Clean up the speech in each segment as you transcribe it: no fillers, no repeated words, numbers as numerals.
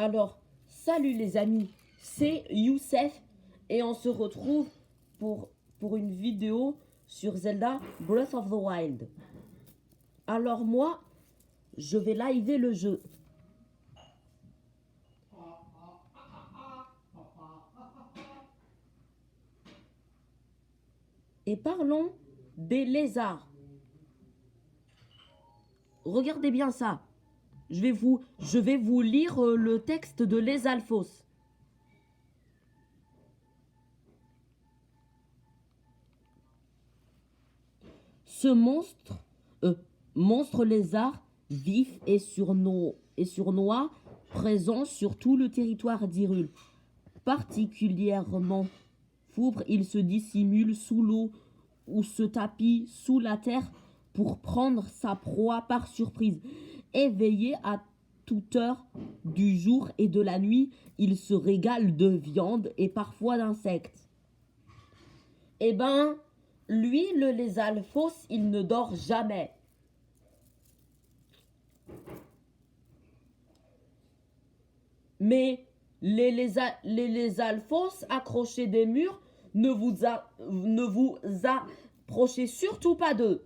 Alors, salut les amis, c'est Youssef et on se retrouve pour, pour une vidéo sur Zelda Breath of the Wild. Alors moi, je vais liver le jeu. Et parlons des lézards. Regardez bien ça. Je vais vous lire le texte de Les Alphos. Ce monstre lézard vif et sournois, présent sur tout le territoire d'Hyrule. Particulièrement fourbe, il se dissimule sous l'eau ou se tapit sous la terre pour prendre sa proie par surprise. Éveillé à toute heure du jour et de la nuit, il se régale de viande et parfois d'insectes. Eh ben, lui, le lézalphos, il ne dort jamais. Mais les lézalphos accrochés des murs, ne vous approchez surtout pas d'eux.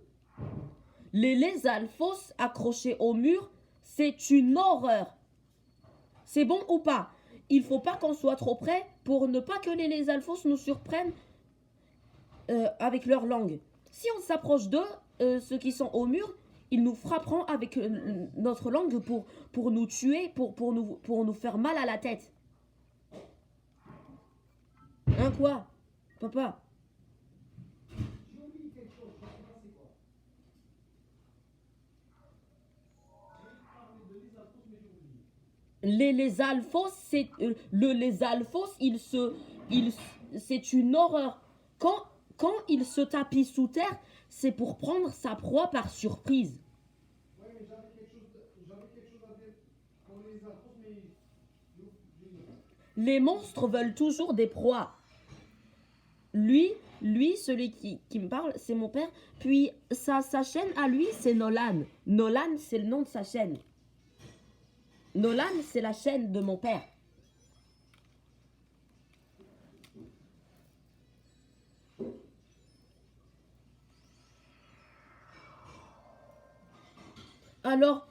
Les lézalphos accrochés au mur, c'est une horreur. C'est bon ou pas? Il faut pas qu'on soit trop près pour ne pas que les lézalphos nous surprennent avec leur langue. Si on s'approche d'eux, ceux qui sont au mur, ils nous frapperont avec notre langue pour nous tuer, pour nous faire mal à la tête. Hein, quoi? Papa? Les lézalphos, c'est le lézalphos, c'est une horreur. Quand il se tapit sous terre, c'est pour prendre sa proie par surprise. Ouais, mais j'avais quelque chose à dire pour les alphos, mais Les monstres veulent toujours des proies. Lui, celui qui me parle, c'est mon père. Puis sa chaîne à lui, c'est Nolan. Nolan, c'est le nom de sa chaîne. Nolan, c'est la chaîne de mon père. Alors,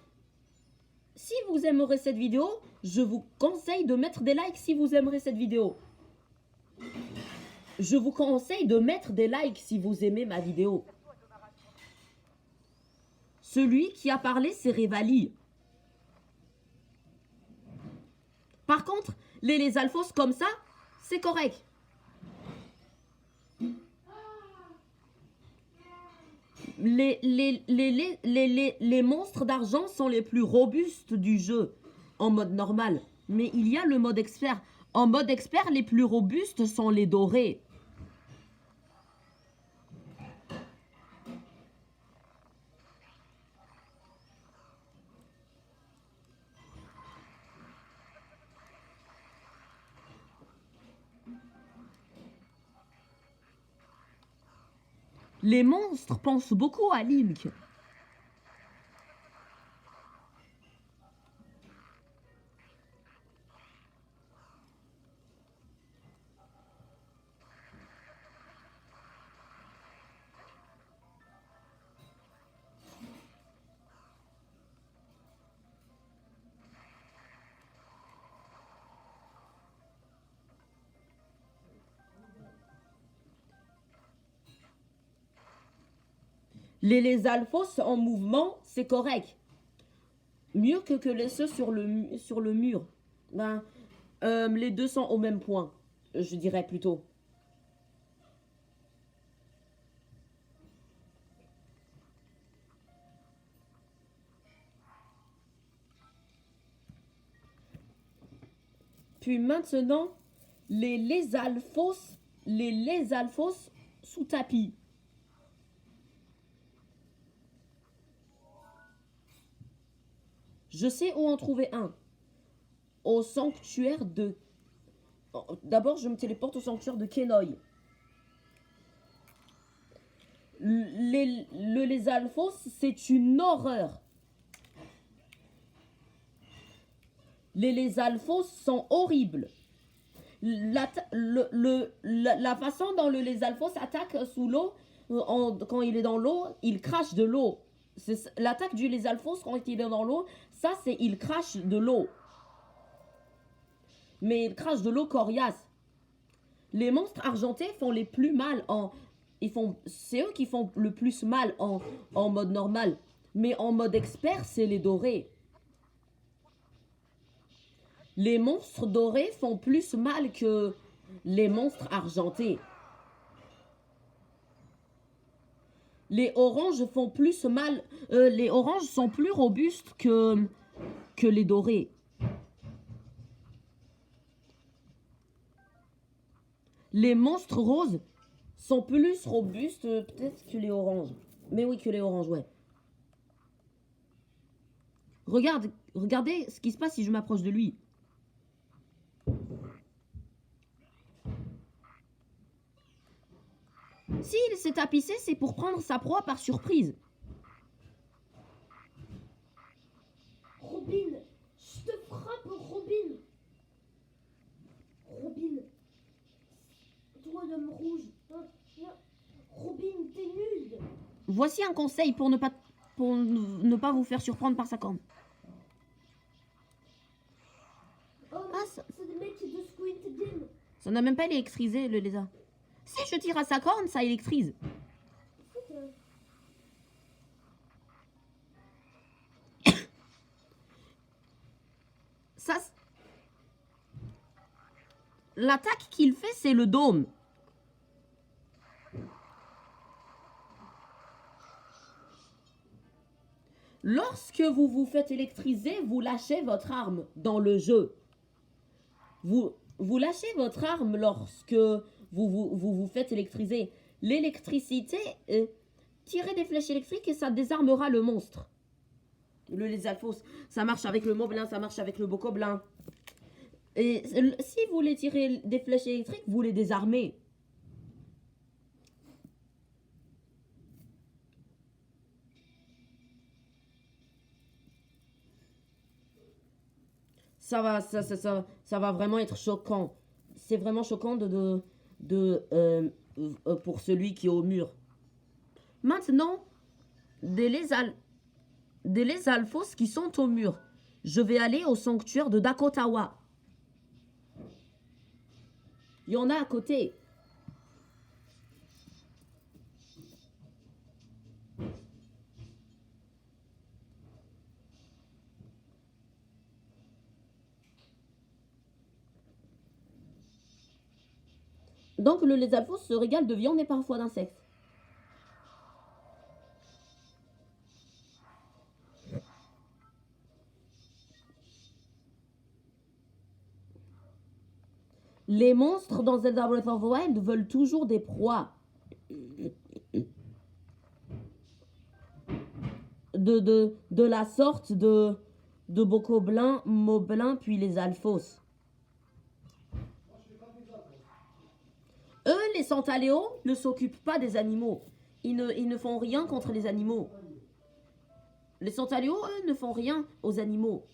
si vous aimerez cette vidéo, je vous conseille de mettre des likes si vous aimerez cette vidéo. Je vous conseille de mettre des likes si vous aimez ma vidéo. Celui qui a parlé, c'est Revali. Par contre, les alphos comme ça, c'est correct. Les monstres d'argent sont les plus robustes du jeu en mode normal. Mais il y a le mode expert. En mode expert, les plus robustes sont les dorés. Les monstres pensent beaucoup à Link. Les alphos en mouvement, c'est correct. Mieux que les ceux sur le mur. Ben, les deux sont au même point, je dirais plutôt. Puis maintenant, les alphos sous tapis. Je sais où en trouver un. Au sanctuaire de... D'abord, je me téléporte au sanctuaire de Kenoi. Les alphos, c'est une horreur. Les alphos sont horribles. La façon dont le lézalphos attaque sous l'eau, quand il est dans l'eau, il crache de l'eau. L'attaque du lézalphos quand il est dans l'eau, ça c'est il crache de l'eau. Mais il crache de l'eau coriace. Les monstres argentés font les plus mal c'est eux qui font le plus mal en mode normal. Mais en mode expert, c'est les dorés. Les monstres dorés font plus mal que les monstres argentés. Les oranges font plus mal. Les oranges sont plus robustes que les dorés. Les monstres roses sont plus robustes peut-être que les oranges. Mais oui, que les oranges, ouais. Regardez ce qui se passe si je m'approche de lui. S'il s'est tapissé, c'est pour prendre sa proie par surprise. Robin, je te frappe, Robin. Robin, toi l'homme rouge, hein, Robin, t'es nul. Voici un conseil pour ne pas vous faire surprendre par sa corne. Oh, c'est des mecs de Squid Game. Ça n'a même pas électrisé le lézard. Si je tire à sa corne, ça électrise. Ça, l'attaque qu'il fait, c'est le dôme. Lorsque vous vous faites électriser, vous lâchez votre arme dans le jeu. Vous lâchez votre arme lorsque vous faites électriser. L'électricité, tirez des flèches électriques et ça désarmera le monstre. Le lézalphos, ça marche avec le moblin, ça marche avec le bokoblin. Et si vous voulez tirer des flèches électriques, vous les désarmez. Ça va vraiment être choquant. C'est vraiment choquant pour celui qui est au mur. Maintenant, des lézalphos qui sont au mur. Je vais aller au sanctuaire de Dakotawa. Il y en a à côté. Donc le lézalphos se régale de viande et parfois d'insectes. Les monstres dans Zelda Breath of the Wild veulent toujours des proies. De la sorte de bokoblin, moblin, puis les alphos. Eux, les santaléos, ne s'occupent pas des animaux. Ils ne font rien contre les animaux. Les santaléos, eux, ne font rien aux animaux.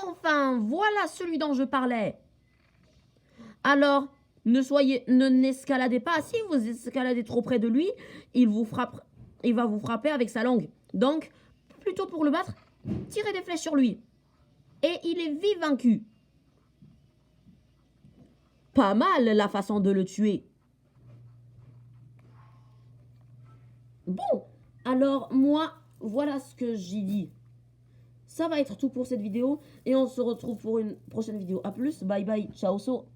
Enfin, voilà celui dont je parlais. Alors, n'escaladez pas. Si vous escaladez trop près de lui, il va vous frapper avec sa langue. Donc, plutôt pour le battre, tirez des flèches sur lui. Et il est vite vaincu. Pas mal la façon de le tuer. Bon, alors moi, voilà ce que j'ai dit. Ça va être tout pour cette vidéo et on se retrouve pour une prochaine vidéo. A plus, bye bye, ciao so.